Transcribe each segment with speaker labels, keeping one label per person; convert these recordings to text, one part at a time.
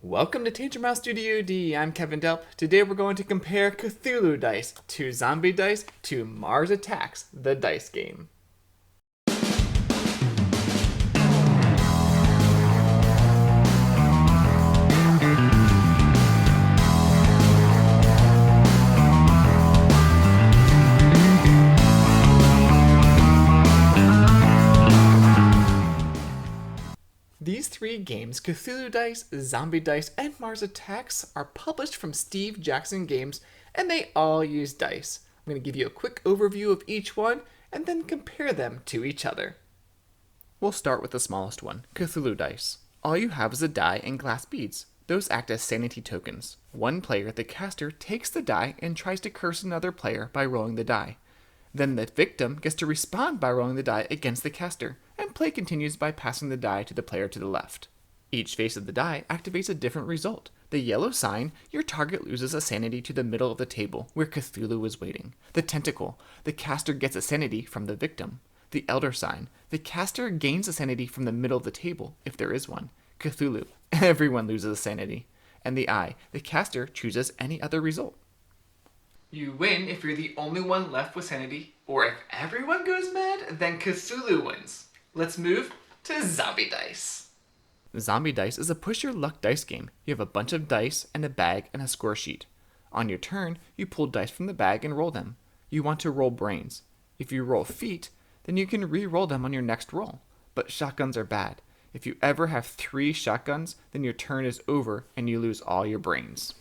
Speaker 1: Welcome to Teacher Mouse Studio D. I'm Kevin Delp. Today we're going to compare Cthulhu dice to zombie dice to Mars Attacks, the dice game. These three games, Cthulhu Dice, Zombie Dice, and Mars Attacks, are published from Steve Jackson Games, and they all use dice. I'm going to give you a quick overview of each one, and then compare them to each other. We'll start with the smallest one, Cthulhu Dice. All you have is a die and glass beads. Those act as sanity tokens. One player, the caster, takes the die and tries to curse another player by rolling the die. Then the victim gets to respond by rolling the die against the caster, and play continues by passing the die to the player to the left. Each face of the die activates a different result. The yellow sign, your target loses a sanity to the middle of the table, where Cthulhu is waiting. The tentacle, the caster gets a sanity from the victim. The elder sign, the caster gains a sanity from the middle of the table, if there is one. Cthulhu, everyone loses a sanity. And the eye, the caster chooses any other result. You win if you're the only one left with sanity, or if everyone goes mad, then Cthulhu wins. Let's move to Zombie Dice. Zombie Dice is a push your luck dice game. You have a bunch of dice and a bag and a score sheet. On your turn, you pull dice from the bag and roll them. You want to roll brains. If you roll feet, then you can re-roll them on your next roll. But shotguns are bad. If you ever have 3 shotguns, then your turn is over and you lose all your brains.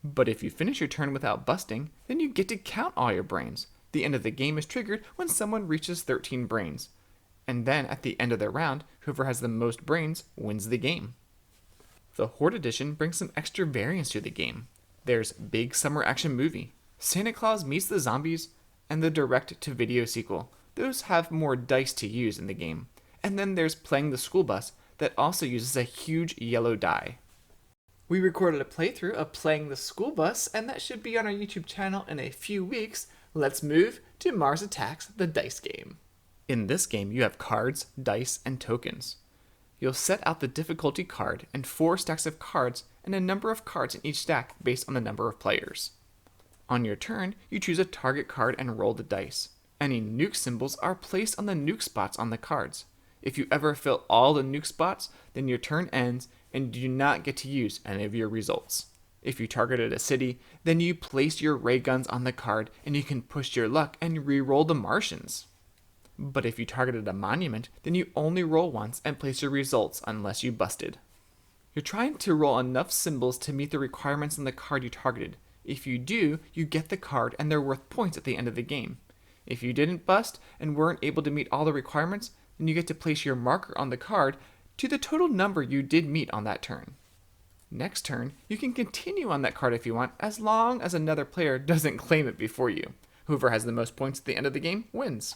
Speaker 1: But if you finish your turn without busting, then you get to count all your brains. The end of the game is triggered when someone reaches 13 brains. And then at the end of the round, whoever has the most brains wins the game. The Horde Edition brings some extra variance to the game. There's Big Summer Action Movie, Santa Claus Meets the Zombies, and the direct-to-video sequel. Those have more dice to use in the game. And then there's Playing the School Bus that also uses a huge yellow die. We recorded a playthrough of Playing the School Bus, and that should be on our YouTube channel in a few weeks. Let's move to Mars Attacks, the dice game. In this game, you have cards, dice, and tokens. You'll set out the difficulty card and 4 stacks of cards and a number of cards in each stack based on the number of players. On your turn, you choose a target card and roll the dice. Any nuke symbols are placed on the nuke spots on the cards. If you ever fill all the nuke spots, then your turn ends and you do not get to use any of your results. If you targeted a city, then you place your ray guns on the card and you can push your luck and re-roll the Martians. But if you targeted a monument, then you only roll once and place your results unless you busted. You're trying to roll enough symbols to meet the requirements on the card you targeted. If you do, you get the card and they're worth points at the end of the game. If you didn't bust and weren't able to meet all the requirements, then you get to place your marker on the card to the total number you did meet on that turn. Next turn, you can continue on that card if you want, as long as another player doesn't claim it before you. Whoever has the most points at the end of the game wins.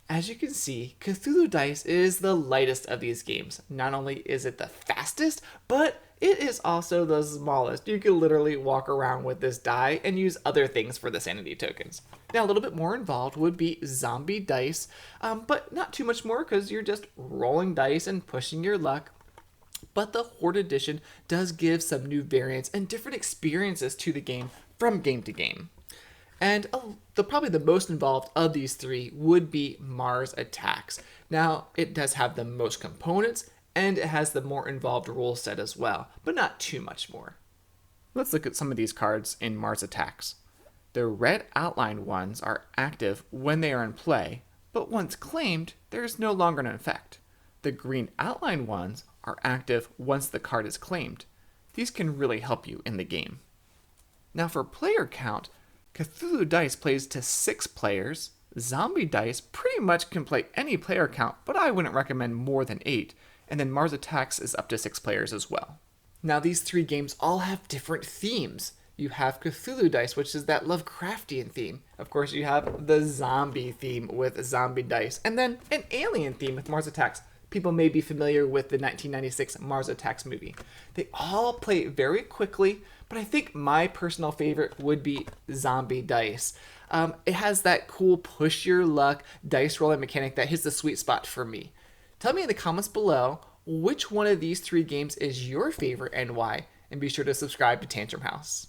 Speaker 1: As you can see, Cthulhu Dice is the lightest of these games. Not only is it the fastest, but it is also the smallest. You can literally walk around with this die and use other things for the sanity tokens. Now, a little bit more involved would be Zombie Dice, but not too much more because you're just rolling dice and pushing your luck. But the Horde Edition does give some new variants and different experiences to the game from game to game. And probably the most involved of these three would be Mars Attacks. Now, it does have the most components, and it has the more involved rule set as well, but not too much more. Let's look at some of these cards in Mars Attacks. The red outlined ones are active when they are in play, but once claimed, there is no longer an effect. The green outlined ones are active once the card is claimed. These can really help you in the game. Now for player count, Cthulhu Dice plays to 6 players. Zombie Dice pretty much can play any player count, but I wouldn't recommend more than 8. And then Mars Attacks is up to 6 players as well. Now these 3 games all have different themes. You have Cthulhu Dice, which is that Lovecraftian theme. Of course, you have the zombie theme with Zombie Dice. And then an alien theme with Mars Attacks. People may be familiar with the 1996 Mars Attacks movie. They all play very quickly, but I think my personal favorite would be Zombie Dice. It has that cool push your luck dice rolling mechanic that hits the sweet spot for me. Tell me in the comments below, which one of these three games is your favorite and why, and be sure to subscribe to Tantrum House.